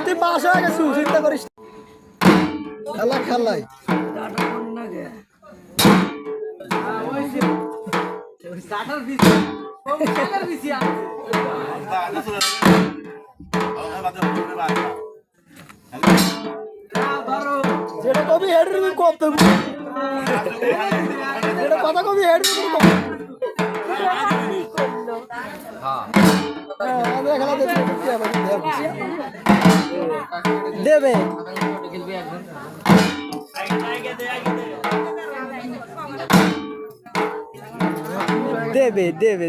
তুই পাশ হয়ে গেছিস চিন্তা করিস খেলা খেলাই যেটা কবি হেড করতে যেটা কথা কবি হেড দেবে দেবে দেবে দেবে